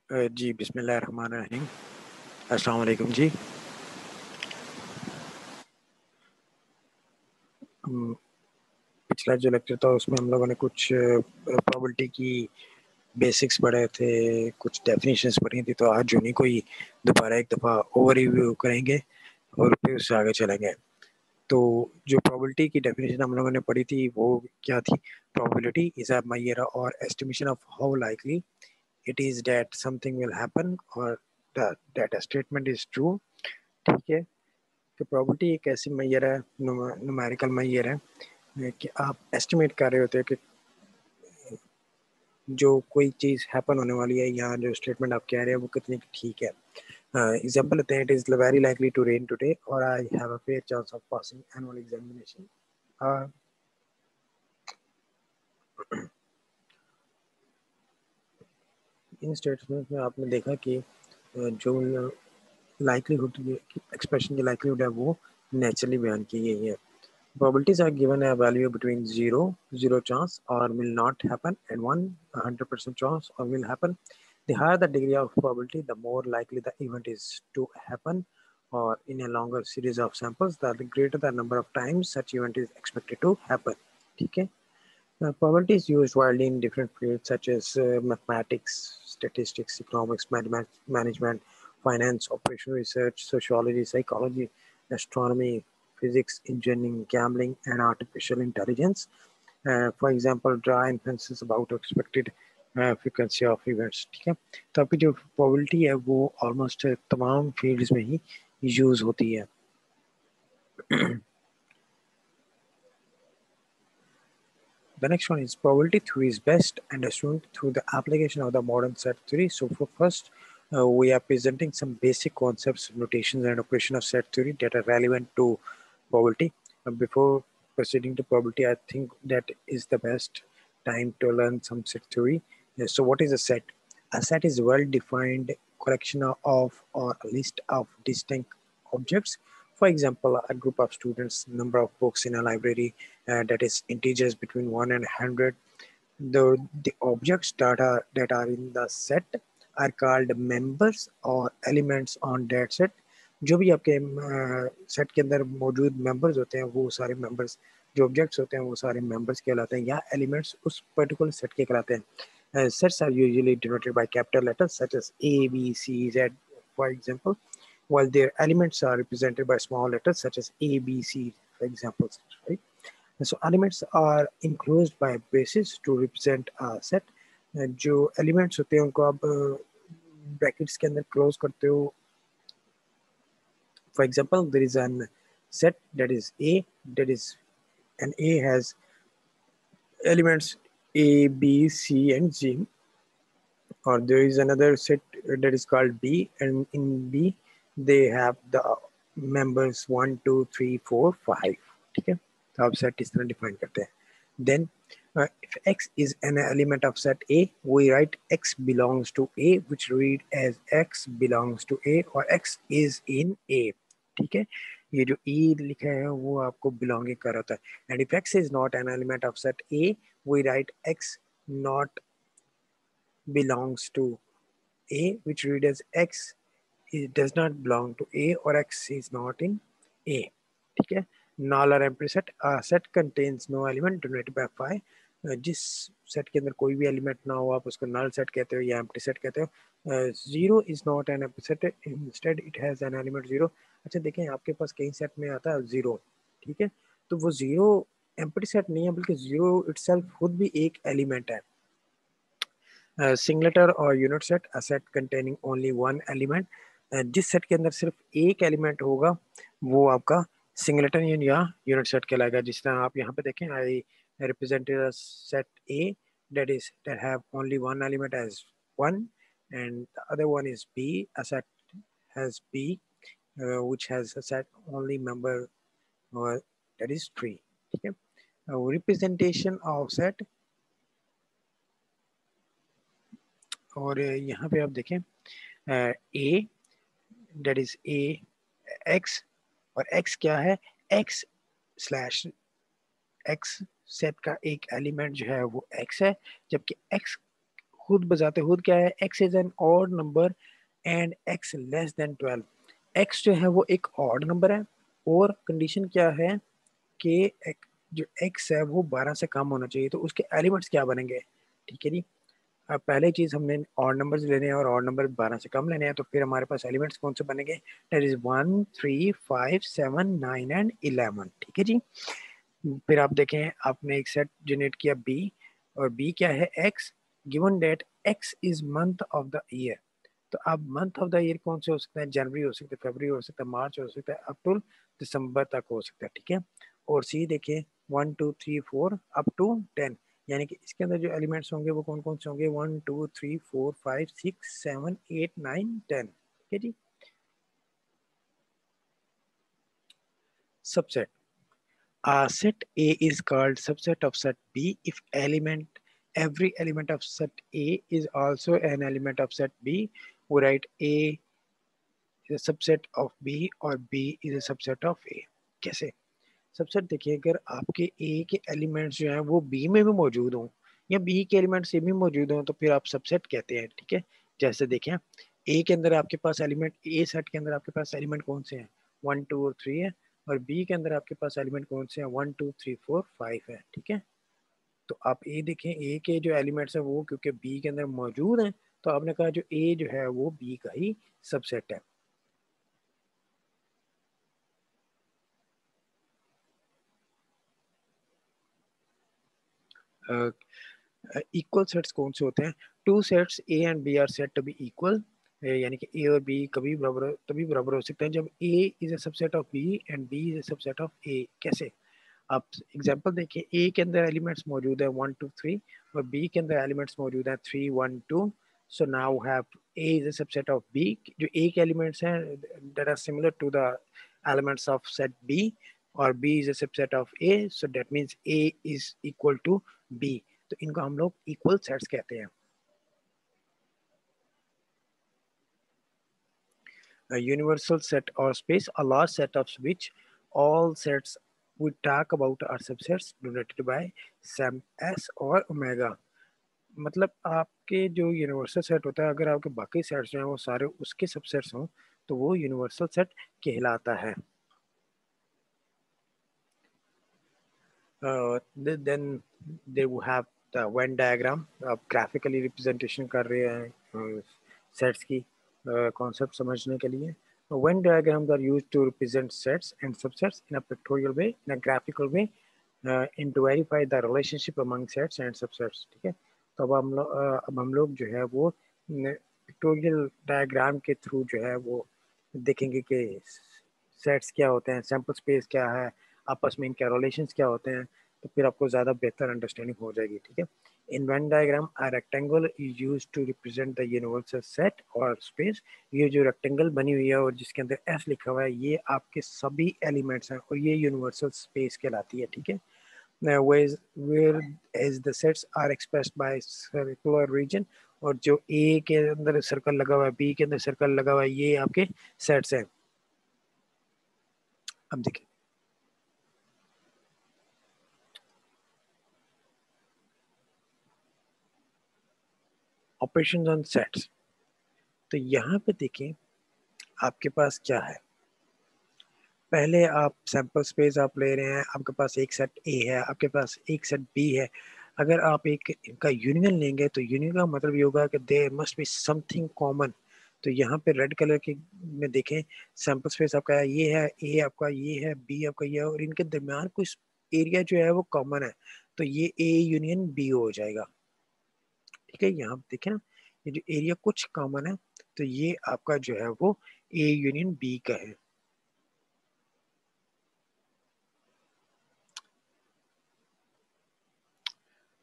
जी बिस्मिल्लाहिर्रहमानिर्रहीम। अस्सलाम वालेकुम जी। पिछला जो लेक्चर था उसमें हम लोगों ने कुछ प्रोबेबिलिटी की बेसिक्स पढ़े थे, कुछ डेफिनेशंस पढ़ी थी। तो आज उन्हीं को ही दोबारा एक दफ़ा ओवर रिव्यू करेंगे और फिर उससे आगे चलेंगे। तो जो प्रोबेबिलिटी की डेफिनेशन हम लोगों ने पढ़ी थी वो क्या थी? Probability is a measure or estimation of how likely it is that something will happen or that a statement is true. ठीक है, तो प्रोबेबिलिटी एक ऐसी मैयर है, न्यूमेरिकल मैयर है कि आप एस्टिमेट कर रहे होते हैं कि जो कोई चीज़ हैपन होने वाली है या जो स्टेटमेंट आप कह रहे हैं वो कितनी ठीक है। एग्जांपल लेते हैं, it is very likely to rain today और I have a fair chance of passing annual examination. इन स्टेटमेंट में आपने देखा कि जो लाइकलीहुड एक्सप्रेशन की लाइकलीहुड है वो नेचुरली बयान की गई है। Probabilities are given a value between 0 chance or will not happen, and 100% chance or will happen. The higher the degree of probability, the more likely the event is to happen, or in a longer series of samples, the greater the number of times such event is expected to happen. ठीक है? Probability is used widely in different fields such as mathematics, statistics, economics, management, finance, operational research, sociology, psychology, astronomy, physics, engineering, gambling, and artificial intelligence. For example, draw inferences about expected frequency of events. ठीक है, तो आपकी जो probability है वो almost तमाम fields में ही use होती है. The next one is probability theory is best understood through the application of the modern set theory. So for first, we are presenting some basic concepts, notations, and operation of set theory that are relevant to probability. Before proceeding to probability, I think that is the best time to learn some set theory. So what is a set? A set is a well-defined collection of or a list of distinct objects. For example, a group of students, number of books in a library, that is integers between 1 and 100. The objects that are in the set are called members or elements on that set. जो भी आपके set के अंदर मौजूद members होते हैं वो सारे मेंबर्स, जो ऑब्जेक्ट्स होते हैं वो सारे मेंबर्स कहलाते हैं या एलिमेंट्स उस पर्टिकुलर सेट के कहलाते हैं. Sets are usually denoted by capital letters such as A, B, C, Z, for example, while their elements are represented by small letters such as A, B, C, for example, right? So elements are enclosed by braces to represent a set. जो elements होते हैं उनको आप brackets के अंदर close करते हो. For example, there is an set that is A, that is, and A has elements A, B, C, and G. Or there is another set that is called B, and in B they have the members 1, 2, 3, 4, 5. ठीक है, तो आप set इस तरह define करते हैं. Then if X is an element of set A, we write X belongs to A, which read as X belongs to A or X is in A. ठीक है, ये जो E लिखा है वो आपको belonging कर रहा होता है. And if X is not an element of set A, we write X not belongs to A, which read as X it does not belong to A or X is not in A. ठीक है, null or empty set. A set contains no element denoted by phi. जिस set के अंदर कोई भी element ना हो आप उसको नल सेट कहते हो या एम्प्टी सेट कहते हो. Zero is not an empty set, instead it has an element zero. अच्छा देखें, आपके पास कई सेट में आता है जीरो. ठीक है, तो वो जीरो एम्प्टी सेट नहीं है बल्कि जीरो इटसेल्फ खुद भी एक एलिमेंट है. सिंगलेटर और unit set, a set containing only one element. जिस सेट के अंदर सिर्फ एक एलिमेंट होगा वो आपका सिंगलेटर या यूनिट सेट कहलाएगा. जिस तरह आप यहाँ पे देखें, आई represented a set A that have only one element as 1, and the other one is B, a set has B, which has a set only member that is 3. ठीक है, representation of set. और यहाँ पे आप देखें A that is A X, और X क्या है? X स्लैश X सेट का एक एलिमेंट जो है वो X है, जबकि X खुद बजाते खुद क्या है, x is an odd number and x less than 12। x जो है वो एक ऑड नंबर है और कंडीशन क्या है कि जो x है वो 12 से कम होना चाहिए, तो उसके एलिमेंट्स क्या बनेंगे, ठीक है जी। अब पहले चीज हमने ऑड नंबर्स लेने हैं और ऑड नंबर 12 से कम लेने हैं, तो फिर हमारे पास एलिमेंट्स कौन से बनेंगे, दैट इज 1 3 5 7 9 एंड 11, ठीक है जी। फिर आप देखें आपने एक सेट जनरेट किया बी, और बी क्या है X, given that X is month of the year. तो अब मंथ ऑफ द ईयर कौन से हो सकते हैं, जनवरी हो सकता है, फरवरी हो सकता है, मार्च हो सकता है, अप टू दिसंबर तक हो सकता है, ठीक है। और सी देखिए 1 2 3 4 अप टू 10, यानी कि इसके अंदर जो एलिमेंट्स होंगे वो कौन कौन से होंगे, 1 2 3 4 5 6 7 8 9 10, ठीक है जी। Subset, set A is called subset of set B if every element of set A is also an element of set B. We write A is a subset of B और B is a subset of A. कैसे? Subset देखिए, अगर आपके A के elements जो हैं वो B में भी मौजूद हों या B के एलिमेंट्स A में मौजूद हों तो फिर आप सबसेट कहते हैं, ठीक है। जैसे देखें A के अंदर आपके पास एलिमेंट, A सेट के अंदर आपके पास एलिमेंट कौन से हैं, 1 2 और 3 है, और बी के अंदर आपके पास एलिमेंट कौन से हैं, 1 2 3 4 5 है, ठीक है। तो आप ए देखें, ए के जो एलिमेंट्स हैं वो क्योंकि बी के अंदर मौजूद हैं, तो आपने कहा जो ए जो है वो बी का ही सबसेट है। इक्वल सेट्स कौन से होते हैं, two sets A and B are said to be equal, यानी कि ए और बी कभी बराबर तभी बराबर हो सकते हैं जब A is a subset of B and B is a subset of A. कैसे, आप एग्जांपल देखिए, ए के अंदर एलिमेंट्स मौजूद है 1 2 3 और बी के अंदर एलिमेंट्स मौजूद है 3 1 2। So now have A is a subset of B, जो ए के एलिमेंट्स हैं that are similar to the elements of set B, और B is a subset of A, so that means A is equal to B. तो इनको हम लोग equal sets कहते हैं। A universal set or space, a large set of which all sets we talk about are subsets denoted by sum s और omega। मतलब आपके जो यूनिवर्सल सेट होता है, अगर आपके बाकी सेट्स जो हैं वो सारे उसके सबसेट्स हों तो वो यूनिवर्सल सेट कहलाता है। देन दे वो हैव द वेन डायग्राम, आप ग्राफिकली रिप्रेजेंटेशन कर रहे हैं सेट्स की कॉन्सेप्ट समझने के लिए। Venn diagrams are used to represent sets and subsets in a pictorial way, in a graphical way, and to verify the relationship among sets and subsets, ठीक है। तो अब हम लोग जो है वो पिक्टोरियल डायग्राम के थ्रू जो है वो देखेंगे कि सेट्स क्या होते हैं, सैम्पल स्पेस क्या है, आपस में इनके रिलेशंस क्या होते हैं, तो फिर आपको ज़्यादा बेहतर अंडरस्टैंडिंग हो जाएगी, ठीक है। In Venn diagram, a rectangle is used to represent the universal set or space। ये जो रेक्टेंगल बनी हुई है और जिसके अंदर एस लिखा हुआ है, ये आपके सभी एलिमेंट्स हैं और ये यूनिवर्सल स्पेस कहलाती है, ठीक है। where as the sets are expressed by circular region, और जो ए के अंदर सर्कल लगा हुआ है, बी के अंदर सर्कल लगा हुआ है, ये आपके सेट्स हैं। अब देखिए ऑपरेशंस ऑन सेट्स, तो यहाँ पे देखें आपके पास क्या है, पहले आप सैंपल स्पेस आप ले रहे हैं, आपके पास एक सेट ए है, आपके पास एक सेट बी है। अगर आप एक इनका यूनियन लेंगे तो यूनियन का मतलब ये होगा कि there must be something common. तो यहाँ पे रेड कलर के में देखें, सैंपल स्पेस आपका ये है, ए आपका ये है, बी आपका ये है, और इनके दरमियान कुछ एरिया जो है वो कॉमन है, तो ये ए यूनियन बी हो जाएगा, ठीक है। यहाँ देखें ना, ये जो एरिया कुछ कॉमन है तो ये आपका जो है वो ए यूनियन बी का है।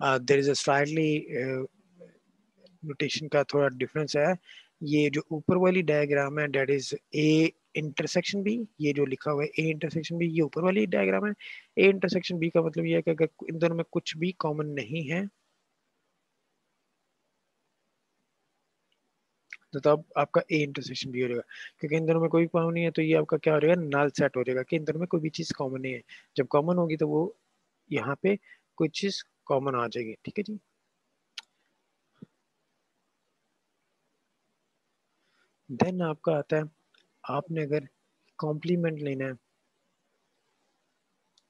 There is a slightly notation का थोड़ा डिफरेंस है। ये जो ऊपर वाली डायग्राम है that is A intersection B, ये जो लिखा हुआ है ए इंटरसेक्शन बी, ये ऊपर वाली डायग्राम है। ए इंटरसेक्शन बी का मतलब ये है कि अगर इन दोनों में कुछ भी कॉमन नहीं है तो तब आपका ए इंटरसेक्शन बी हो जाएगा, क्योंकि इन दोनों में कोई कॉमन नहीं है तो ये आपका क्या हो जाएगा, नल सेट हो जाएगा कि इन दोनों में कोई भी चीज कॉमन नहीं है। जब कॉमन होगी तो वो यहाँ पे कोई चीज कॉमन आ जाएगी, ठीक है जी। देन आपका आता है, आपने अगर कॉम्प्लीमेंट लेना है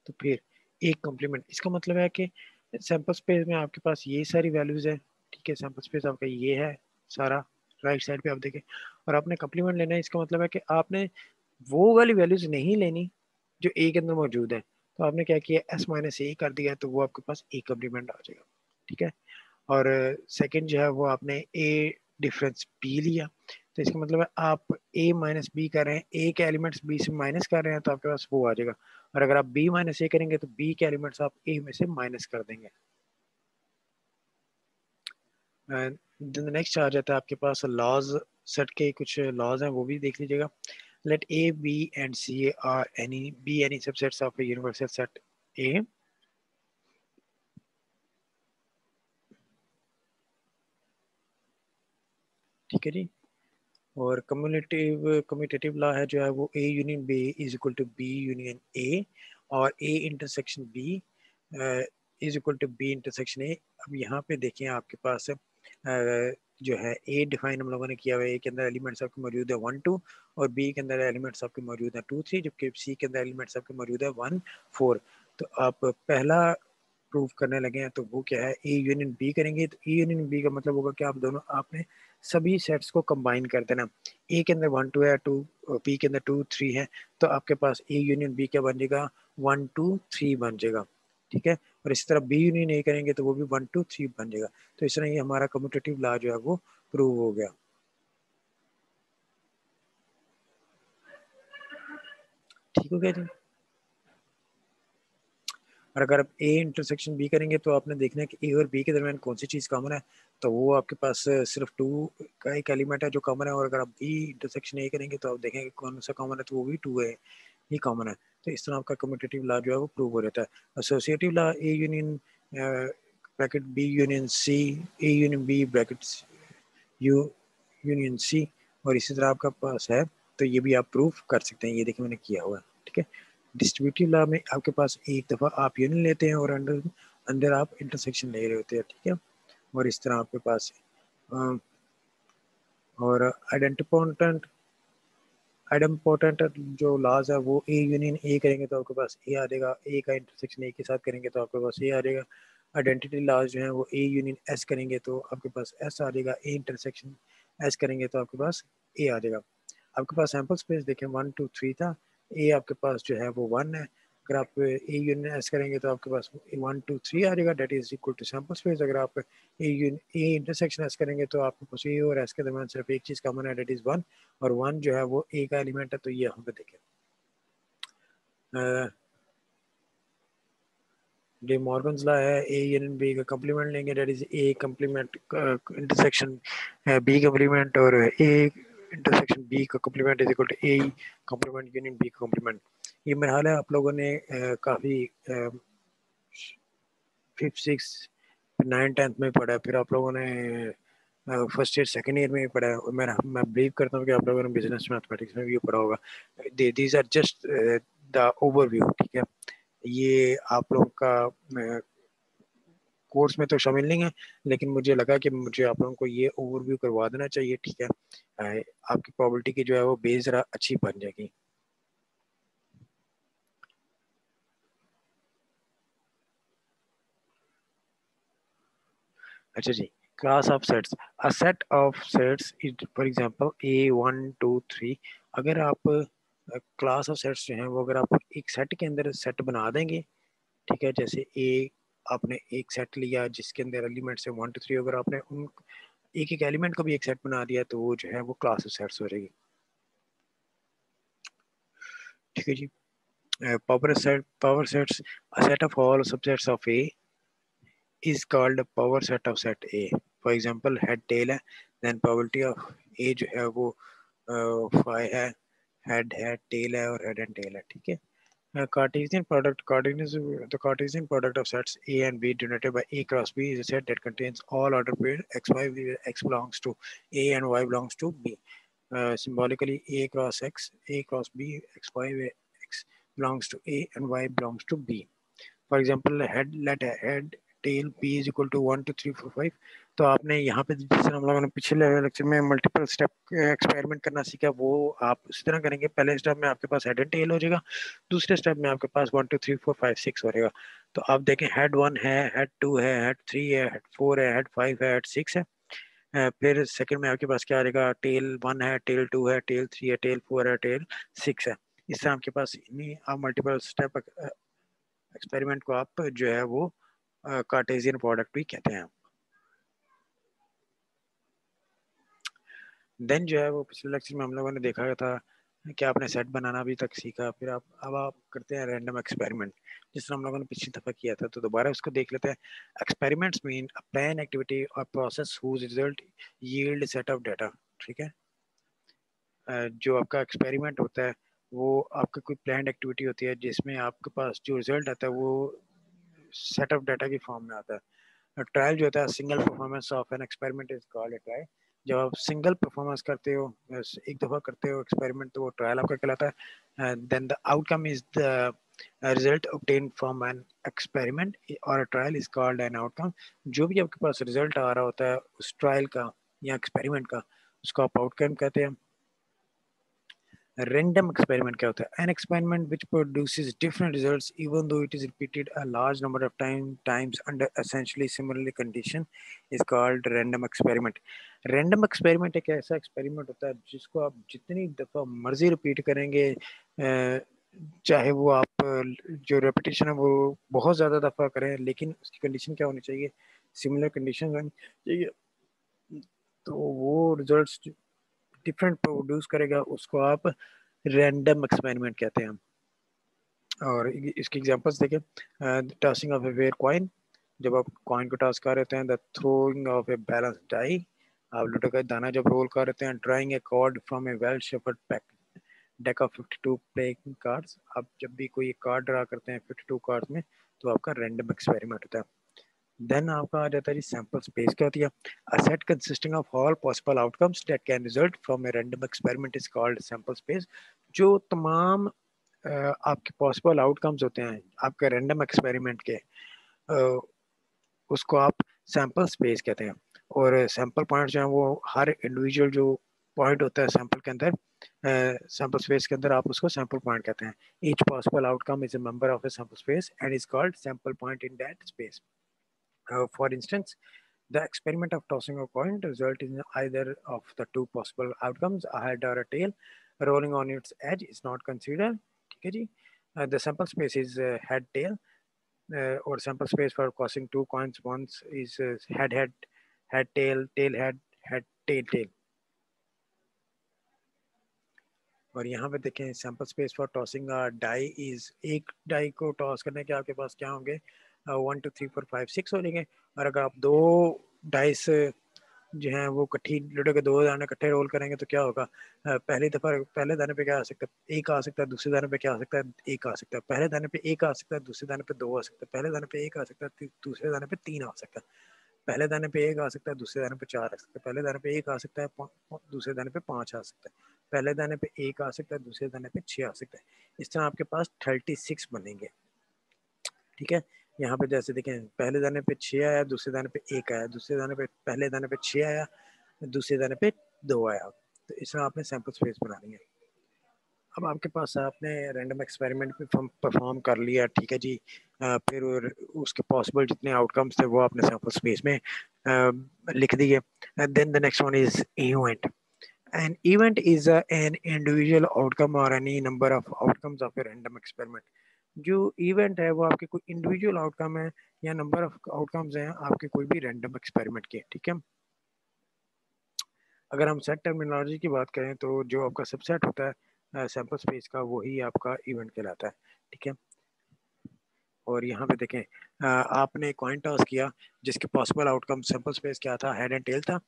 तो फिर एक कॉम्प्लीमेंट, इसका मतलब है कि सैंपल स्पेस में आपके पास ये सारी वैल्यूज है, ठीक है, सैंपल स्पेस आपका ये है सारा, राइट साइड पे आप देखें, और आपने कॉम्प्लीमेंट लेना है, इसका मतलब है कि आपने वो वाली वैल्यूज नहीं लेनी जो ए के अंदर मौजूद है। तो आपने क्या किया, एस माइनस ए कर दिया, तो वो आपके पास ए कॉम्प्लीमेंट आ जाएगा, ठीक है। और सेकंड जो है वो आपने ए डिफरेंस बी लिया, तो इसका मतलब है आप ए माइनस बी कर रहे हैं, ए के एलिमेंट्स बी से माइनस कर रहे हैं, तो आपके पास वो आ जाएगा। और अगर आप बी माइनस ए करेंगे तो बी के एलिमेंट्स आप ए में से माइनस कर देंगे। नेक्स्ट आ जाता है आपके पास लॉज, सेट के कुछ लॉज हैं वो भी देख लीजिएगा। Let A B and C are any B any subsets of a universal set A, ठीक है जी। और कम्यूटेटिव लॉ है जो है वो A union B is equal to B union A, और A intersection B is equal to B intersection A. अब यहाँ पे देखें आपके पास जो है ए डिफाइन हम लोगों ने किया हुआ है, ए के अंदर एलिमेंट्स आपके मौजूद है 1 2, और बी के अंदर एलिमेंट्स आपके मौजूद है 2 3, जबकि सी के अंदर एलिमेंट्स आपके मौजूद है 1 4। तो आप पहला प्रूव करने लगे हैं तो वो क्या है, ए यूनियन बी करेंगे, तो ए यूनियन बी का मतलब होगा कि आप दोनों आपने सभी सेट्स को कंबाइन कर देना। ए के अंदर 1 2 है, 2 बी के अंदर 2 3 है, तो आपके पास ए यूनियन बी क्या बन जाएगा, 1 2 3 बन जाएगा, ठीक है। और इसी तरह बी यूनियन ए करेंगे तो वो भी 1 2 3 बन जाएगा। तो इस तरह ये हमारा कम्यूटेटिव लॉ जो है वो प्रूव हो गया, ठीक हो गया जी। और अगर आप ए इंटरसेक्शन बी करेंगे तो आपने देखना है कि ए और बी के दरमियान कौन सी चीज़ कॉमन है, तो वो आपके पास सिर्फ 2 का एक एलिमेंट है जो कॉमन है। और अगर आप बी इंटरसेक्शन ए करेंगे तो आप देखेंगे कौन सा कॉमन है, तो वो भी 2 है, ये कॉमन है। तो इस तरह आपका कम्यूटेटिव लॉ जो है वो प्रूव हो जाता है। Associative law A union bracket B union C, A union B bracket U union C, और इसी तरह आपका पास है, तो ये भी आप प्रूव कर सकते हैं, ये देखिए मैंने किया हुआ है, ठीक है। डिस्ट्रीब्यूटिव लॉ में आपके पास एक दफ़ा आप यूनियन लेते हैं और अंदर अंदर आप इंटरसेक्शन ले रहे होते हैं, ठीक है। और इस तरह आपके पास और आइडेंटिपोर्टेंट आइडेंटिपोर्टेंट जो लॉज है वो ए यूनियन ए करेंगे तो आपके पास ए आ जाएगा, ए का इंटरसेक्शन ए के साथ करेंगे तो आपके पास ए आ जाएगा। आइडेंटिटी लॉज जो है वो ए यूनियन एस करेंगे तो आपके पास एस आ जाएगा, ए इंटरसेक्शन एस करेंगे तो आपके पास ए आ जाएगा। आपके पास सैंपल स्पेस देखें 1 2 3 था, ए आपके पास जो है वो 1 है। अगर आप ए यूनियन एस करेंगे तो आपके पास 1 2 3 आ जाएगा, that is equal to sample space. अगर आप ए इंटरसेक्शन एस करेंगे तो आपके पास ए और एस के दरमियान सिर्फ एक चीज़ कॉमन है, डेट इज 1, और 1 जो है वो ए का एलिमेंट है। तो ये यहाँ पे देखें डे मॉर्गन्स लॉ है, ए यूनियन बी का कम्प्लीमेंट लेंगे, that is A complement intersection B complement, और ए इंटरसेक्शन बी का complement is equal to A complement union B का कम्प्लीमेंट। ये मेरा हाल है आप लोगों ने काफ़ी फिफ्थ सिक्स 9 10th में पढ़ा है, फिर आप लोगों ने फर्स्ट ईयर सेकंड ईयर में भी पढ़ा है, और मैं बिलीव करता हूँ कि आप लोगों ने बिजनेस मैथमेटिक्स में भी पढ़ा होगा। These are just the overview, ठीक है। ये आप लोगों का कोर्स में तो शामिल नहीं है, लेकिन मुझे लगा कि मुझे आप लोगों को ये ओवरव्यू करवा देना चाहिए, ठीक है। आपकी प्रॉबिलिटी की जो है वो बेस जरा अच्छी बन जाएगी। अच्छा जी, class of sets, a set of sets is for example A 1 2 3। अगर आप क्लास ऑफ सेट्स जो हैं वो अगर आप एक सेट के अंदर सेट बना देंगे, ठीक है, जैसे ए आपने एक सेट लिया जिसके अंदर एलिमेंट्स है 1 2 3, अगर आपने उन एक एक एलिमेंट को भी एक सेट बना दिया तो वो जो है वो क्लास ऑफ सेट्स हो जाएगी, ठीक है जी। Power sets, a set of all subsets of A is called power set of set A। For example head tail है, देन प्रोबेबिलिटी ऑफ ए जो है वो 5 है, हेड है, टेल है, और हेड एंड टेल है, ठीक है। Cartesian product of sets A and B denoted by A cross B is a set that contains all order pair x y where x belongs to A and y belongs to B. Symbolically A cross x, A cross B, x y where x belongs to A and y belongs to B. For example, head let head tail p is equal to 1 2 3 4 5। तो आपने यहाँ पे जैसे हम लोगों ने पिछले lecture में मल्टीपल स्टेप एक्सपेरिमेंट करना सीखा, वो आप उसी तरह करेंगे। पहले स्टेप में आपके पास हेड एंड टेल हो जाएगा, दूसरे स्टेप में आपके पास 1 2 3 4 5 6 हो जाएगा। तो आप देखें हेड 1 है, हेड 2 है, हेड 3 है, हेड 4 है, हेड 5 है, हेड 6 है। फिर सेकंड में आपके पास क्या आ जाएगा, टेल 1 है, टेल 2 है, टेल 3 है, टेल 4 है, टेल 6 है। इस तरह आपके पास इन्हीं आप मल्टीपल स्टेप एक्सपेरिमेंट को आप जो है वो कार्टेशियन प्रोडक्ट भी कहते हैं। देन जो है वो पिछले लेक्चर में हम लोगों ने देखा था कि आपने सेट बनाना अभी तक सीखा, फिर अब आप करते हैं रैंडम एक्सपेरिमेंट, जिस तरह हम लोगों ने पिछली दफा किया था। तो दोबारा उसको देख लेते हैं। Experiments mean a plan activity or process whose result yield set of data. ठीक है, जो आपका एक्सपेरिमेंट होता है वो आपका कोई प्लान एक्टिविटी होती है जिसमें आपके पास जो रिजल्ट आता है वो सेट ऑफ डाटा की फॉर्म में आता है। ट्रायल जो होता है, single performance of an experiment is called a trial. जब आप सिंगल परफॉर्मेंस करते हो, एक दफा करते हो एक्सपेरिमेंट, तो वो ट्रायल आपका कहलाता है। Then the outcome is the result obtain from an experiment और trial is called an outcome. जो भी आपके पास रिजल्ट आ रहा होता है उस ट्रायल का या एक्सपेरिमेंट का, उसको आप आउटकम कहते हैं। Random experiment क्या होता है? An experiment which produces different results even though it is repeated a large number of times under essentially similar condition is called random experiment. Random experiment एक ऐसा experiment होता है जिसको आप जितनी दफा मर्जी रिपीट करेंगे, चाहे वो आप जो रेपिटेशन है वो बहुत ज्यादा दफा करें, लेकिन उसकी कंडीशन क्या होनी चाहिए, सिमिलर कंडीशन होनी चाहिए, तो वो रिजल्ट्स डिफरेंट प्रोड्यूस करेगा, उसको आप रैंडम एक्सपेरिमेंट कहते हैं। और इसकी एग्जांपल्स देखें। Tossing of a fair coin, जब आप कॉइन को टॉस कर रहे हैं। The throwing of a balance die, आप लूडो का दाना जब रोल कर रहे हैं। Drawing a card from a well shuffled pack deck of 52 playing cards, आप जब भी कोई कार्ड ड्रा करते हैं 52 कार्ड्स में, तो आपका रैंडम एक्सपेरिमेंट होता है। देन आपका आ जाता है जी सैंपल स्पेस। क्या होती है? A set consisting of all possible outcomes that can result from a random experiment is called sample space. जो तमाम आपके पॉसिबल आउटकम्स होते हैं आपके रैंडम एक्सपेरिमेंट के, उसको आप सैंपल स्पेस कहते हैं। और सैंपल पॉइंट जो है वो हर इंडिविजुअल जो पॉइंट होता है सैंपल के अंदर, सैंपल स्पेस के अंदर, आप उसको सैंपल पॉइंट कहते हैं। Each possible outcome is a member of a sample space and is called sample point in that space. For instance, the experiment of tossing a coin result in either of the two possible outcomes, a head or a tail. Rolling on its edge is not considered. ठीक है जी। The sample space is head tail, or sample space for tossing two coins once is head head, head tail, tail head, head tail tail. और यहाँ पे देखें sample space for tossing die is, एक die को toss करने के आपके पास क्या होंगे, 1 2 3 4 5 6 हो जाएंगे। और अगर आप दो डाइस जो हैं वो इकट्ठी लूडो के दो दाने इकट्ठे रोल करेंगे तो क्या होगा, पहली दफा पहले दाने पे क्या आ सकता है, एक आ सकता है। दूसरे दाने पे क्या आ सकता है, एक आ सकता है। पहले दाने पे एक आ सकता है, दूसरे दाने पे दो आ सकता है। पहले दाने पे एक आ सकता है, दूसरे दाने पे तीन आ सकता है। पहले दाने पे एक आ सकता है, दूसरे दाने पे चार आ सकता है। पहले दाने पे एक आ सकता है, दूसरे दाने पे पांच आ सकता है। पहले दाने पे एक आ सकता है, दूसरे दाने पे छह आ सकता है। इस तरह आपके पास 36 बनेंगे। ठीक है, यहाँ पे जैसे देखें पहले दाने पे छह आया, दूसरे दाने पे एक आया, दूसरे दाने पे पहले दाने पे छह आया, दूसरे दाने पे दो आया। तो इस तरह आपने सैंपल स्पेस बनानी है। अब आपके पास आपने रैंडम एक्सपेरिमेंट भी परफॉर्म कर लिया, ठीक है जी। फिर उसके पॉसिबल जितने आउटकम्स थे वो आपने सैंपल स्पेस में लिख दिए। Then the next one is event. An event is an individual outcome or any number of outcomes of a random experiment. जो इवेंट है वो आपके कोई इंडिविजुअल आउटकम है या नंबर ऑफ आउटकम्स हैं आपके कोई भी रैंडम एक्सपेरिमेंट के। ठीक है, अगर हम सेट टर्मिनोलॉजी की बात करें तो जो आपका सबसेट होता है सैंपल स्पेस का, वही आपका इवेंट कहलाता है। ठीक है, और यहाँ पे देखें आपने कॉइन टॉस किया जिसके पॉसिबल आउटकम सैंपल स्पेस क्या था, हेड एंड टेल था।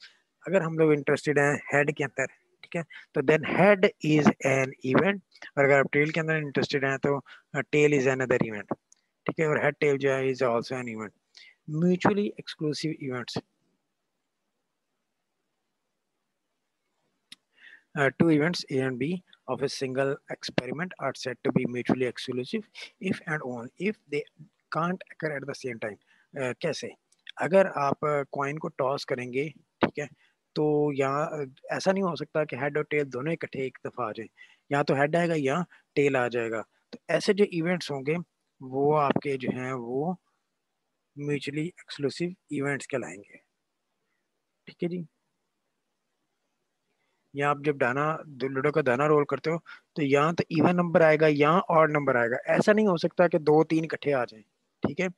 अगर हम लोग इंटरेस्टेड हैं हेड के अंदर, ठीक है, तो then head is an event. और अगर आप टेल के अंदर इंटरेस्टेड हैं तो टेल इज अनदर इवेंट। ठीक है, और हेड टेल जो है is also an event. Mutually exclusive events, two events A and B of a single experiment are said to be mutually exclusive if and only if they can't occur at the same time. कैसे? अगर आप coin को toss करेंगे, ठीक है, तो यहाँ ऐसा नहीं हो सकता कि हेड और टेल दोनों इकट्ठे एक दफा आ जाए। यहाँ तो हेड आएगा, यहाँ टेल आ जाएगा। तो ऐसे जो इवेंट्स होंगे वो आपके जो हैं वो म्यूचुअली एक्सक्लूसिव इवेंट्स कहलाएंगे। ठीक है जी। यहाँ आप जब दाना लूडो का दाना रोल करते हो तो यहाँ तो इवन नंबर आएगा, यहाँ ऑड नंबर आएगा। ऐसा नहीं हो सकता कि दो तीन इकट्ठे आ जाएं। ठीक है,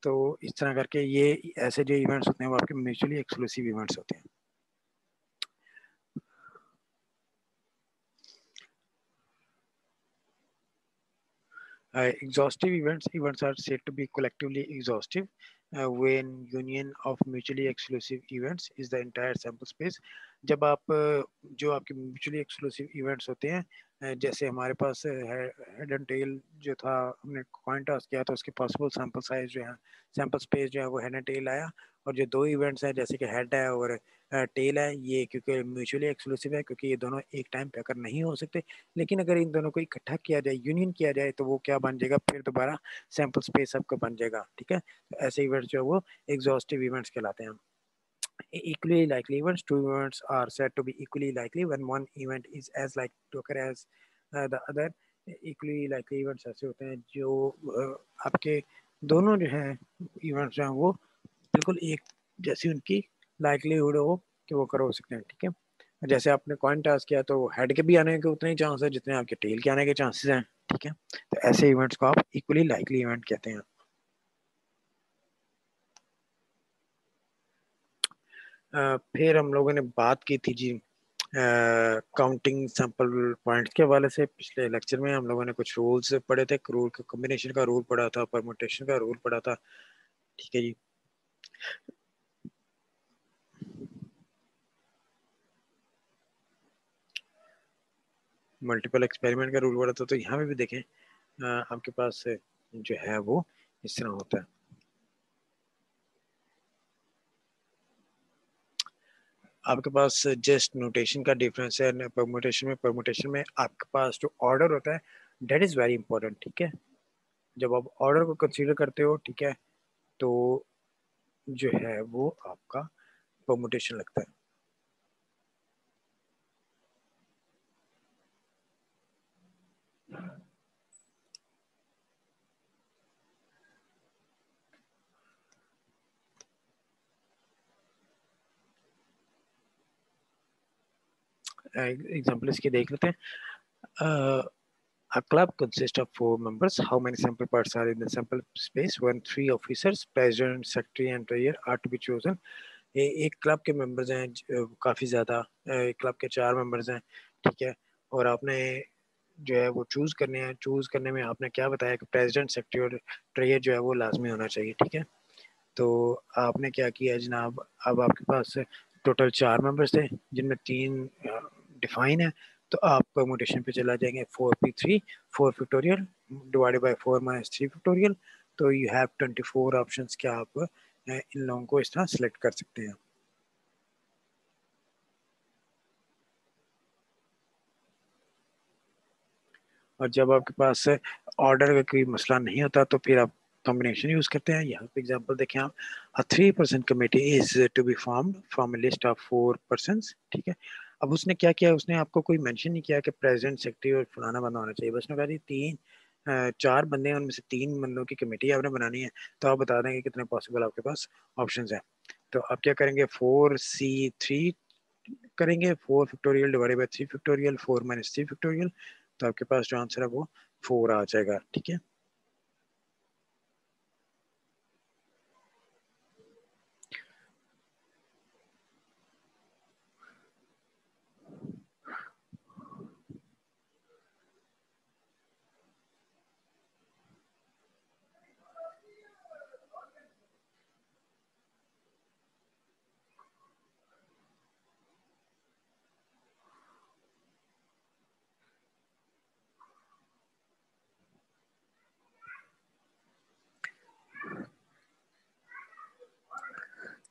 तो इस तरह करके ये ऐसे जो इवेंट्स होते हैं वो आपके म्यूचुअली एक्सक्लूसिव इवेंट्स होते हैं। Exhaustive events are said to be collectively exhaustive when union of mutually exclusive events is the entire sample space. जब आप जो आपके mutually exclusive events होते हैं, जैसे हमारे पास हेड एंड टेल जो था, हमने कॉइन टॉस किया तो उसके पॉसिबल सैंपल साइज जो है, सैंपल स्पेस जो है वो हेड एंड टेल आया। और जो दो इवेंट्स हैं जैसे कि हेड है और टेल है, ये क्योंकि म्यूचुअली एक्सक्लूसिव है, क्योंकि ये दोनों एक टाइम पे अगर नहीं हो सकते, लेकिन अगर इन दोनों को इकट्ठा किया जाए, यूनियन किया जाए, तो वो क्या बन जाएगा, फिर दोबारा सैंपल स्पेस आपका बन जाएगा। ठीक है, तो ऐसे इवेंट्स जो है वो एग्जॉस्टिव इवेंट्स कहलाते हैं। Equally likely events, two events are said to be equally likely when one event is as likely to occur as the other. Equally likely events ऐसे होते हैं जो आपके दोनों जो हैं इवेंट्स जो हैं वो बिल्कुल एक जैसी उनकी लाइकलीहुड हो कि वो करो सकते हैं। ठीक है, जैसे आपने कॉइन टॉस किया तो हेड के भी आने के उतने ही चांस है जितने आपके टेल के आने के चांसेस हैं। ठीक है, तो ऐसे इवेंट्स को आप इक्वली लाइकली इवेंट कहते हैं। फिर हम लोगों ने बात की थी जी काउंटिंग सैंपल पॉइंट्स के हवाले से। पिछले लेक्चर में हम लोगों ने कुछ रूल्स पढ़े थे, रूल का कॉम्बिनेशन का रूल पढ़ा था, परमुटेशन का रूल पढ़ा था। ठीक है जी। मल्टीपल एक्सपेरिमेंट का रूल पढ़ा था। तो यहाँ पे भी देखें आपके पास जो है वो इस तरह होता है। आपके पास जस्ट नोटेशन का डिफरेंस है परमुटेशन में आपके पास जो ऑर्डर होता है डेट इज वेरी इंपॉर्टेंट। ठीक है, जब आप ऑर्डर को कंसीडर करते हो, ठीक है, तो जो है वो आपका परमुटेशन लगता है। एग्जाम्पल इसके देख लेते हैं। A club consists of four members. How many sample parts are in the sample space when three officers, president, secretary, and treasurer are to be chosen? एक क्लब के मेंबर्स हैं काफ़ी ज़्यादा, एक क्लब के 4 मेंबर्स हैं। ठीक है, और आपने जो है वो चूज़ करने हैं। चूज़ करने में आपने क्या बताया कि प्रेसिडेंट, सेक्रेटरी और ट्रेजर जो है वो लाजमी होना चाहिए। ठीक है, तो आपने क्या किया जनाब, अब आपके पास टोटल 4 मेंबर्स थे जिनमें 3 डिफाइन है। तो आप परमुटेशन पे चला जाएंगे 4p3 4 factorial divided by 4 minus 3 factorial. तो यू हैव 24 ऑप्शंस के आप इन लोगों को इस तरह सेलेक्ट कर सकते हैं। और जब आपके पास ऑर्डर का कोई मसला नहीं होता तो फिर आप कॉम्बिनेशन यूज करते हैं। यहाँ पे एग्जांपल देखें आप, a 3% committee is to be formed from a list of 4 persons. ठीक है, अब उसने क्या किया, उसने आपको कोई मेंशन नहीं किया कि प्रेसिडेंट, सेक्रेटरी और फलाना बंदा होना चाहिए। बस उसने कहा जी 4 बंदे हैं, उनमें से 3 बंदों की कमेटी आपने बनानी है। तो आप बता देंगे कितने पॉसिबल आपके पास ऑप्शंस हैं। तो आप क्या करेंगे, 4c3 करेंगे, 4 factorial divided by 3 factorial 4 minus 3 factorial. तो आपके पास जो आंसर है वो 4 आ जाएगा। ठीक है,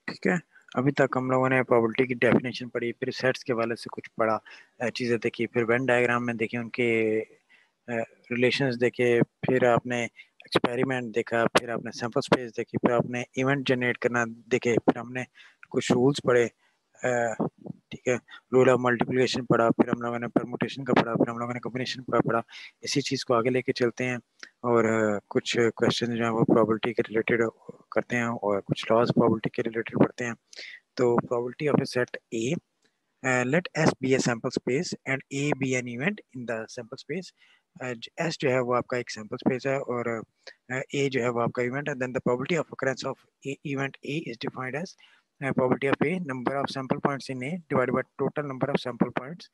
ठीक है। अभी तक हम लोगों ने प्रोबेबिलिटी की डेफिनेशन पढ़ी, फिर सेट्स के वाले से कुछ पढ़ा, चीज़ें देखी, फिर वेन डायग्राम में देखे उनके रिलेशंस देखे, फिर आपने एक्सपेरिमेंट देखा, फिर आपने सैंपल स्पेस देखी, फिर आपने इवेंट जनरेट करना देखे, फिर हमने कुछ रूल्स पढ़े, ठीक है, रूल ऑफ मल्टीप्लिकेशन पढ़ा, फिर हम लोगों ने परमुटेशन का पढ़ा, फिर हम लोगों ने कॉम्बिनेशन का पढ़ा। इसी चीज़ को आगे लेके चलते हैं और कुछ क्वेश्चन जो है वो प्रोबेबिलिटी के रिलेटेड करते हैं और कुछ लॉज प्रोबेबिलिटी के रिलेटेड पढ़ते हैं। तो probability of A set A, let S be a sample space and A be an event in the sample space. S जो है वो आपका एक sample space है और A जो है वो आपका event है. Then the probability of occurrence of event A is defined as probability of A, number of sample points in A divided by total number of sample points.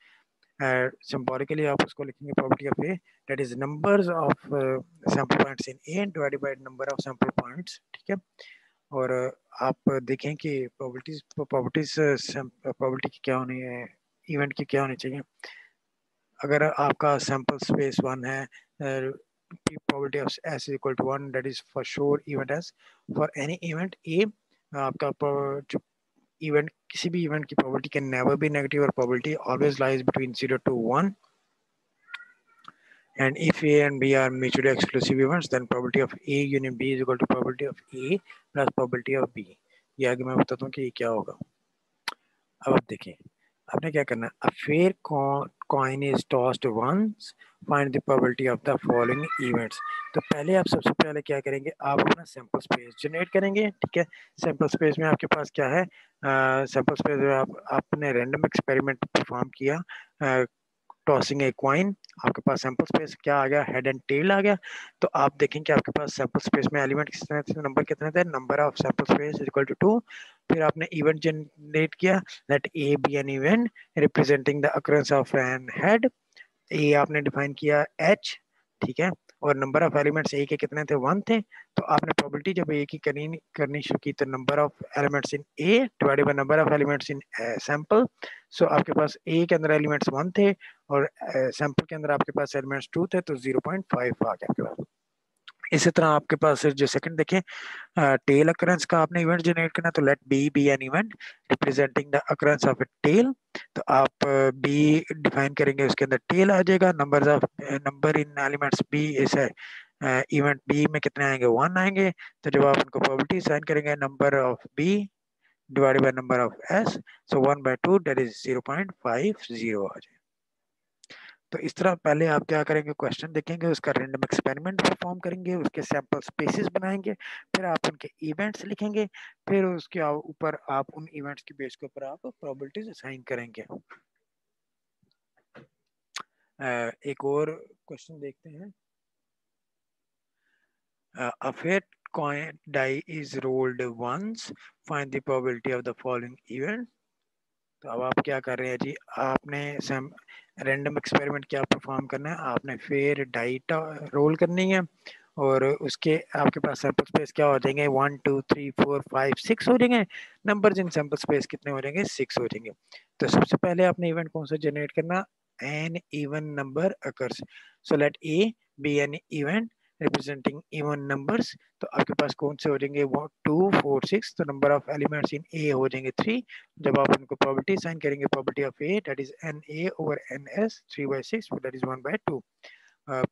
Symbolically आप उसको लिखेंगे probability of A, that is numbers of sample points in A divided by number of sample points, ठीक है। और आप देखें कि probability की क्या होनी है, इवेंट की क्या होनी चाहिए। अगर आपका सैंपल स्पेस 1 है, probability of S equal to 1, that is for sure event S for any event A. आपका जो इवेंट, किसी भी इवेंट की probability can never be negative और probability always lies between 0 to 1। And if A and B are mutually exclusive events, then probability of A union B is equal to probability of A plus probability of B. ये आगे मैं बताता हूँ कि ये क्या होगा। अब आप देखिए, आपने क्या करना है, a fair coin is tossed once, find the probability of the following events। तो पहले आप सबसे पहले क्या करेंगे, आप अपना सैंपल स्पेस जनरेट करेंगे, ठीक है। सैंपल स्पेस में आपके पास क्या है, सैंपल स्पेस में आपने रैंडम एक्सपेरिमेंट परफॉर्म किया, टॉसिंग ए क्वाइन, आपके पास सैंपल स्पेस क्या आ गया, हेड एंड टेल आ गया। तो आप देखें कि आपके पास सैंपल स्पेस में एलिमेंट कितने थे, नंबर कितने थे, number of sample space equal to 2। फिर आपने इवेंट जनरेट किया, let A be an event representing the occurrence of an head. A आपने डिफाइन किया एच, ठीक है, और नंबर ऑफ एलिमेंट्स ए के कितने थे, 1 थे। तो आपने प्रोबेबिलिटी जब ए की करनी शुरू की, तो number of elements in A divided by number of elements in sample. So आपके पास ए के अंदर एलिमेंट्स 1 थे और सैंपल के अंदर आपके पास एलिमेंट्स 2 थे, तो 0.5 आ गया आपके पास। इसी तरह आपके पास जो सेकंड देखें, टेल अकरेंस का आपने इवेंट जनरेट करना, तो let B be an event representing the occurrence of a tail. तो आप बी डिफाइन करेंगे, उसके अंदर टेल आ जाएगा, नंबर इन एलिमेंट्स बी इस है, इवेंट बी में कितने आएंगे, 1 आएंगे। तो जब आप उनको प्रोबेबिलिटी साइन करेंगे, number of B divided by number of S, so 1/2 that is 0.50 आ जाएगा। तो इस तरह पहले आप क्या करेंगे, क्वेश्चन देखेंगे, उसका रैंडम एक्सपेरिमेंट परफॉर्म करेंगे, उसके सैंपल स्पेसेस बनाएंगे, फिर आप उनके इवेंट्स लिखेंगे, फिर उसके ऊपर आप उन इवेंट्स की बेस के ऊपर आप प्रोबेबिलिटीज असाइन करेंगे। एक और क्वेश्चन देखते हैं। A fat coin die is rolled once, find the probability of the following event। तो अब आप क्या कर रहे हैं जी, आपने रैंडम एक्सपेरिमेंट क्या परफॉर्म करना है, आपने फेयर डाइट रोल करनी है और उसके आपके पास सैंपल स्पेस क्या हो जाएंगे, 1 2 3 4 5 6 हो जाएंगे, नंबर्स इन सैंपल स्पेस कितने हो जाएंगे, 6 हो जाएंगे। तो सबसे पहले आपने इवेंट कौन सा जनरेट करना, an even number occurs, so let A be an event representing even numbers. तो आपके पास कौन से हो जाएंगे, 2 4 6, तो number of elements in A हो जाएंगे 3। जब आप उनको प्रोबेबिलिटी साइन करेंगे, probability of A that is n A over n S 3/6 that is 1/2।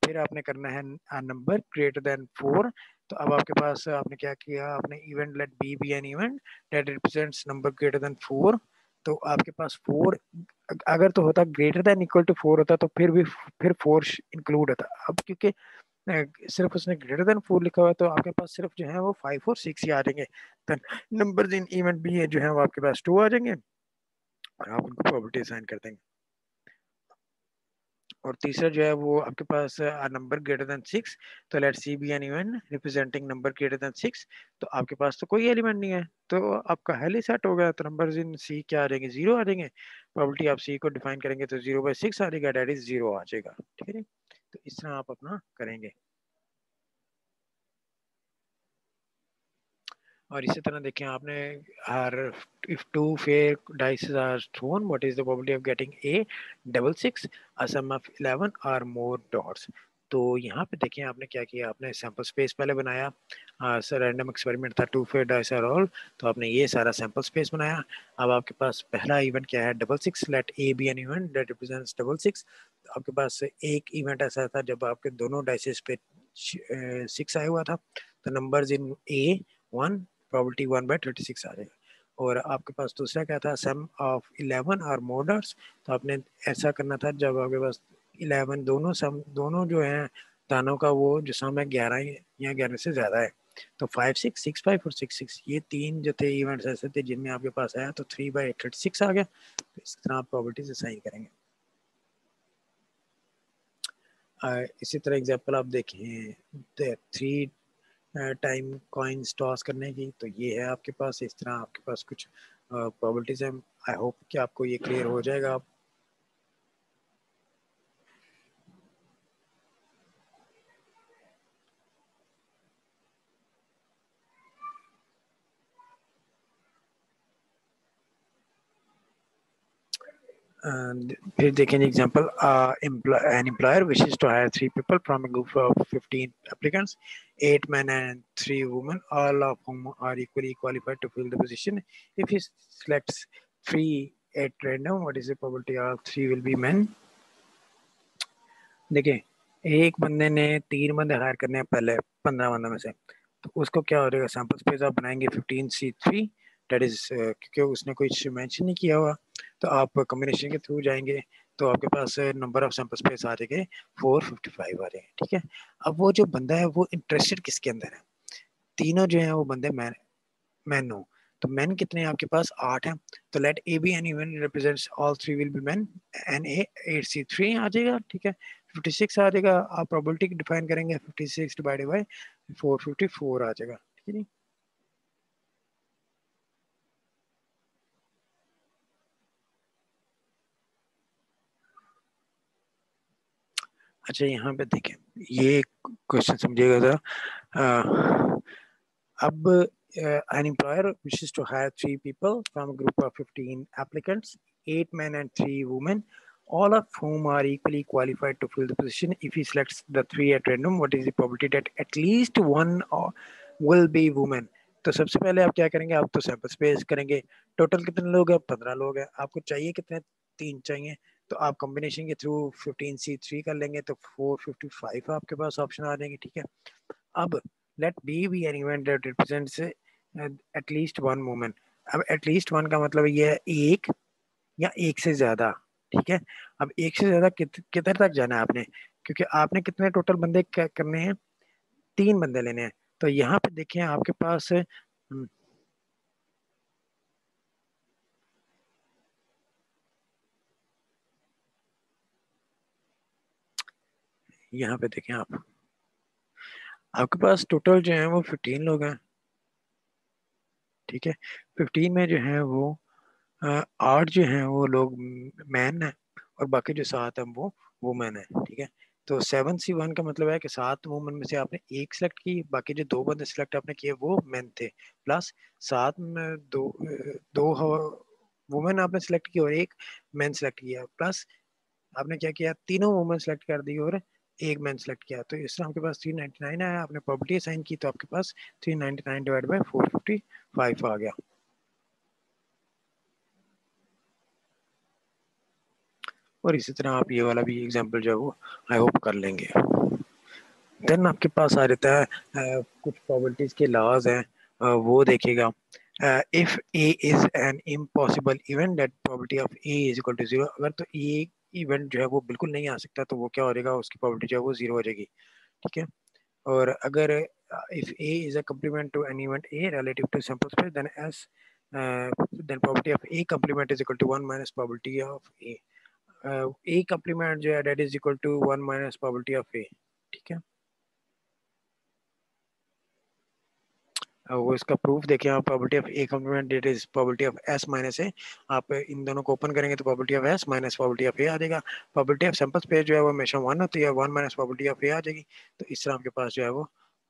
फिर आपने करना है नंबर ग्रेटर देन 4। तो अब आपके पास आपने क्या किया, आपने event let B be an event that represents number greater than 4। तो आपके पास 4 अगर तो होता ग्रेटर देन इक्वल टू 4 होता, तो फिर 4 इंक्लूड होता। अब क्योंकि सिर्फ उसने ग्रेटर देन 4 लिखा हुआ है, तो आपके पास सिर्फ जो है वो 5 और 6 ही आ जाएंगे। नंबर इन इवेंट बी है जो है वो आपके पास 2 आ जाएंगे और आप उनको प्रोबेबिलिटी असाइन कर देंगे। और तीसरा जो है वो आपके पास नंबर ग्रेटर देन 6, तो let C be an event representing number greater than 6। तो आपके पास तो कोई एलिमेंट नहीं है, तो आपका हेल ही सेट हो गया। तो नंबर इन सी क्या आ जाएंगे, 0 आ जाएंगे। प्रोबेबिलिटी आप सी को डिफाइन करेंगे तो 0/6 आ जाएगा, डेट इज 0 आ जाएगा, ठीक है। तो इस तरह आप अपना करेंगे। और इसी तरह देखें आपने, हर if two fair dice are thrown, what is the probability of getting a double six, a sum of 11 or more dots। तो यहाँ पे देखें आपने क्या किया, आपने सैंपल स्पेस पहले बनाया, सर रैंडम एक्सपेरिमेंट था, 2 fair dice are rolled, तो आपने ये सारा सैंपल स्पेस बनाया। अब आपके पास पहला इवेंट क्या है, double six, let A be an event that represents double six. आपके पास एक इवेंट ऐसा था जब आपके दोनों डाइसेस पे 6 आया हुआ था, तो नंबर्स इन ए 1 प्रोबेबिलिटी 1/36 आ जाएगा। और आपके पास दूसरा क्या था, सम ऑफ 11 और मोडर्स, तो आपने ऐसा करना था जब आपके पास 11 दोनों सम दोनों जो है दानों का वो जो सम है 11 या 11 से ज़्यादा है, तो 5 6 6 5 और 6 6 ये तीन जो थे इवेंट्स ऐसे थे जिनमें आपके पास आया, तो 3/36 आ गया। तो इस तरह आप प्रोबेबिलिटी से साइन करेंगे। इसी तरह एग्जांपल आप देखें 3 टाइम कॉइन्स टॉस करने की, तो ये है आपके पास, इस तरह आपके पास कुछ प्रोबेबिलिटीज हैं। आई होप कि आपको ये क्लियर हो जाएगा। फिर देखेंगे example, an employer wishes to hire 3 people from a group of 15 applicants, 8 men and 3 women, all of whom are equally qualified to fill the position. If he selects 3 at random, what is the probability of 3 will be men? देखिए, एक बंदे ने 3 बंदे higher करने हैं पहले 15 बंदों में से, तो उसको क्या हो जाएगा, सैंपल स्पेस आप बनाएंगे 15C3, दैट इज क्योंकि उसने कुछ मेंशन नहीं किया हुआ, तो आप कॉम्बिनेशन के थ्रू जाएंगे तो आपके पास नंबर ऑफ सैंपल स्पेस आ जाएंगे 455 आ जाएंगे। ठीक है, अब वो जो बंदा है वो इंटरेस्टेड किसके अंदर है, तीनों जो है वो बंदे मैन हो, तो मैन कितने हैं आपके पास 8 हैं, तो let A be an event represents all 3 will be man, n A 8C3 आ जाएगा। ठीक है, 56 आ जाएगा, आप प्रोबेबिलिटी डिफाइन करेंगे 56 डिवाइडेड बाय 454 आ जाएगा। ठीक है जी। अच्छा, यहाँ पे देखें, ये क्वेश्चन समझिएगा जरा। अब an employer wishes to hire 3 people from a group of 15 applicants, 8 men and 3 women, all of whom are equally qualified to fill the position. If he selects the 3 at random, what is the probability that at least one will be woman? तो सबसे पहले आप क्या करेंगे, आप तो sample space करेंगे, total कितने लोग हैं, 15 लोग हैं, आपको चाहिए कितने, 3 चाहिए, तो आप कॉम्बिनेशन के थ्रू 15C3 कर लेंगे, तो 455 आपके पास ऑप्शन आ जाएंगे। ठीक है, अब let B be an event that represents at least one moment. अब at least one का मतलब ये है एक या एक से ज्यादा। ठीक है, अब एक से ज्यादा किधर तक जाना है आपने, क्योंकि आपने कितने टोटल बंदे करने हैं, 3 बंदे लेने हैं, तो यहाँ पे देखें आपके पास यहाँ पे देखें आप, आपके पास टोटल जो है वो 15 लोग हैं। ठीक है, 15 में जो है वो 8 जो हैं वो लोग मैन है, और बाकी जो 7 है वो वुमेन है। ठीक है, तो 7C1 का मतलब है कि 7 वुमेन में से आपने एक सिलेक्ट की, बाकी जो 2 बंदे सिलेक्ट आपने किए वो मैन थे, प्लस 7 में दो वुमेन आपने सिलेक्ट की और एक मैन सिलेक्ट किया, प्लस आपने क्या किया, तीनों वुमेन सेलेक्ट कर दी और एक मैन सेलेक्ट किया, तो इस तरह आपके पास 399 आया, आपने प्रॉपर्टी असाइन की तो आपके पास 399 डिवाइड बाई 455 आ गया। और इसी तरह आप ये वाला भी एग्जांपल जो है वो आई होप कर लेंगे। देन आपके पास आ जाता है कुछ प्रोबेबिलिटीज के लॉज हैं, वो देखेगा। If A is an impossible event that probability of A is equal to 0, अगर तो ए इवेंट जो है वो बिल्कुल नहीं आ सकता तो वो क्या हो जाएगा, उसकी प्रोबेबिलिटी जो है वो 0 हो जाएगी। ठीक है, और अगर if A is a complement to an event A relative to sample space, then S then probability of A complement is equal to 1 minus probability of A complement जो है that is equal to 1 minus probability of A. ठीक है, वो इसका proof देखें आप, probability of A complement that is probability of S minus A, आप इन दोनों को ओपन करेंगे तो probability of S minus probability of A आ जाएगा। प्रोबेबिलिटी ऑफ सैंपल स्पेस जो है वो हमेशा 1 होती है, 1 माइनस प्रोबेबिलिटी ऑफ ए आ जाएगी, तो इस तरह आपके पास जो है वो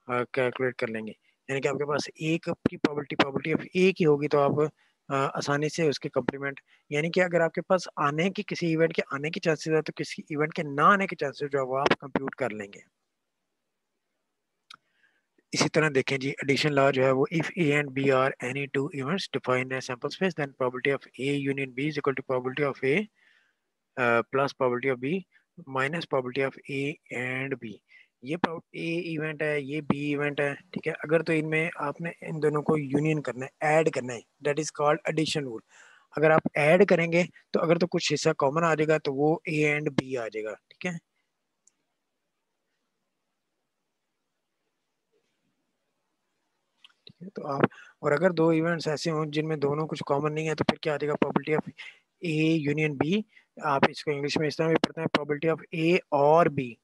कैलकुलेट कर लेंगे। यानी कि आपके पास एक की प्रोबेबिलिटी ऑफ ए की होगी तो आप आसानी से उसके कम्प्लीमेंट, यानी कि अगर आपके पास आने की किसी इवेंट के आने की चांसेस है तो किसी इवेंट के ना आने के चांसेस जो है वो आप कंप्यूट कर लेंगे। इसी तरह देखें जी, एडिशन लॉ जो है वो, if A and B are any two events defined as sample space, then probability of A union B is equal to probability of A plus probability of B minus probability of A and B. A event है, ये B event है, ठीक है। अगर तो इनमें आपने इन दोनों को यूनियन करना है, ऐड करना है, that is called addition rule. अगर आप ऐड करेंगे तो अगर तो कुछ हिस्सा कॉमन आ जाएगा तो वो ए एंड बी आ जाएगा, ठीक है। ठीक है, तो आप, और अगर दो इवेंट्स ऐसे हों जिनमें दोनों कुछ कॉमन नहीं है तो फिर क्या आ जाएगा, probability of A union B. आप इसको इंग्लिश में इस तरह भी पढ़ते हैं, प्रोबेबिलिटी ऑफ ए और बी।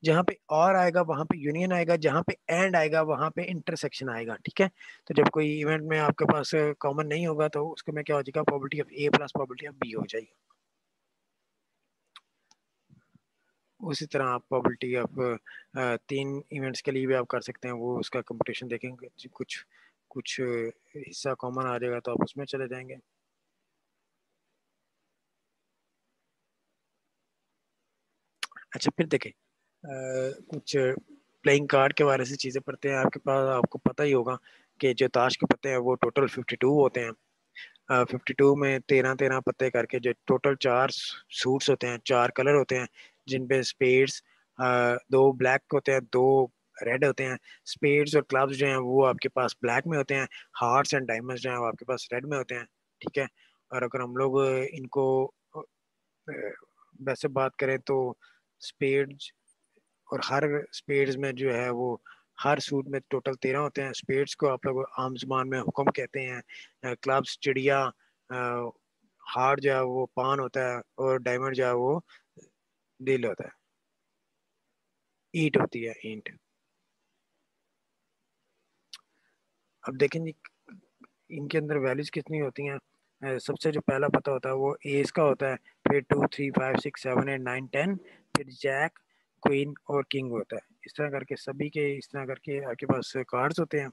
जहां पे और आएगा वहां पे यूनियन आएगा, जहां पे एंड आएगा वहां पे इंटरसेक्शन आएगा, ठीक है। तो जब कोई इवेंट में आपके पास कॉमन नहीं होगा तो उसके में क्या हो जाएगा, probability of A plus probability of B हो जाएगी। उसी तरह आप प्रोबेबिलिटी ऑफ तीन इवेंट्स के लिए भी आप कर सकते हैं, वो उसका कंपटीशन देखेंगे, कुछ कुछ हिस्सा कॉमन आ जाएगा तो आप उसमें चले जाएंगे। अच्छा फिर देखें, कुछ प्लेइंग कार्ड के बारे से चीज़ें पढ़ते हैं। आपके पास, आपको पता ही होगा कि जो ताश के पत्ते हैं वो टोटल 52 होते हैं। 52 में 13 13 पत्ते करके जो टोटल चार सूट्स होते हैं, चार कलर होते हैं, जिन पे स्पेड्स दो ब्लैक होते हैं, दो रेड होते हैं। स्पेड्स और क्लब्स जो हैं वो आपके पास ब्लैक में होते हैं, हार्ट्स एंड डायमंड्स जो हैं वो आपके पास रेड में होते हैं, ठीक है। और अगर हम लोग इनको अ, वैसे बात करें तो स्पेड्स, और हर स्पेड्स में जो है वो हर सूट में टोटल 13 होते हैं। स्पेड्स को आप लोग आम जुबान में हुक्म कहते हैं, क्लब्स चिड़िया, हार्ट जो है वो पान होता है, और डायमंड जो है वो दिल होता है, ईंट होती है, ईंट। अब देखें जी, इनके अंदर वैल्यूज कितनी होती हैं। सबसे जो पहला पता होता है वो एस का होता है, फिर 2 3 5 6 7 8 9 10, फिर जैक, क्वीन और किंग होता है। इस तरह करके सभी के, इस तरह करके आपके पास कार्ड्स होते हैं।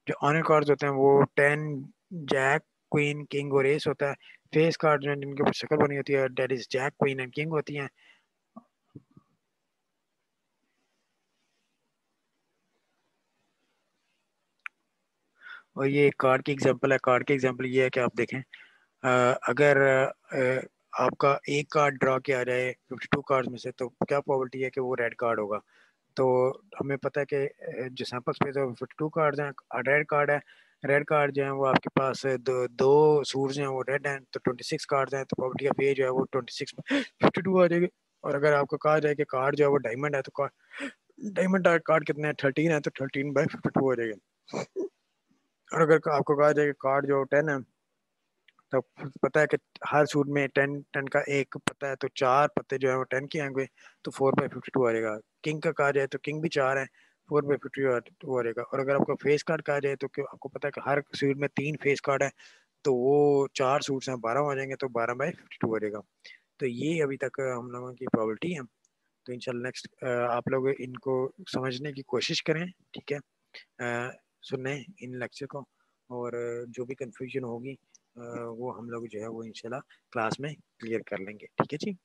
जो ऑनर कार्ड्स होते हैं वो 10, जैक, क्वीन, किंग और एस होता है। फेस कार्ड जो है जिनके ऊपर शक्ल बनी होती है, that is jack, queen and king होती हैं। और ये कार्ड की एग्जांपल है। कार्ड की एग्जांपल ये है कि आप देखें, अगर आपका एक कार्ड ड्रॉ किया जाए 52 कार्ड में से, तो क्या प्रोबेबिलिटी है कि वो रेड कार्ड होगा। तो हमें पता है कि जो सैंपल स्पेस है वो 52 कार्ड हैं, रेड कार्ड है। रेड कार्ड जो है वो आपके पास दो दो सूट्स हैं वो रेड हैं, तो 26 कार्ड हैं, तो प्रोबेबिलिटी ऑफ ए जो है वो 26 में 52 आ जाएगी। और अगर आपको कहा जाए कि कार्ड जो है वो डायमंड है, तो डायमंड कार्ड कितने हैं, 13 है, तो 13/52 हो जाएगा। और अगर आपको कहा जाए कि कार्ड जो 10 है, तो पता है कि हर सूट में 10 10 का एक पता है, तो चार पत्ते जो है वो 10 के आएंगे, तो 4/52 आ जाएगा। किंग का कहा जाए तो किंग भी चार है, 4/52 आ जाएगा। और अगर आपको फेस कार्ड कहा जाए तो आपको पता है कि हर सूट में तीन फेस कार्ड है, तो वो चार सूट्स हैं, 12 आ जाएंगे, तो 12/52 आ जाएगा। तो ये अभी तक हम लोगों की प्रॉबिलिटी है। तो इंशाल्लाह नेक्स्ट आप लोग इनको समझने की कोशिश करें, ठीक है। सुने इन लेक्चर को, और जो भी कंफ्यूजन होगी वो हम लोग जो है वो इंशाल्लाह क्लास में क्लियर कर लेंगे, ठीक है जी।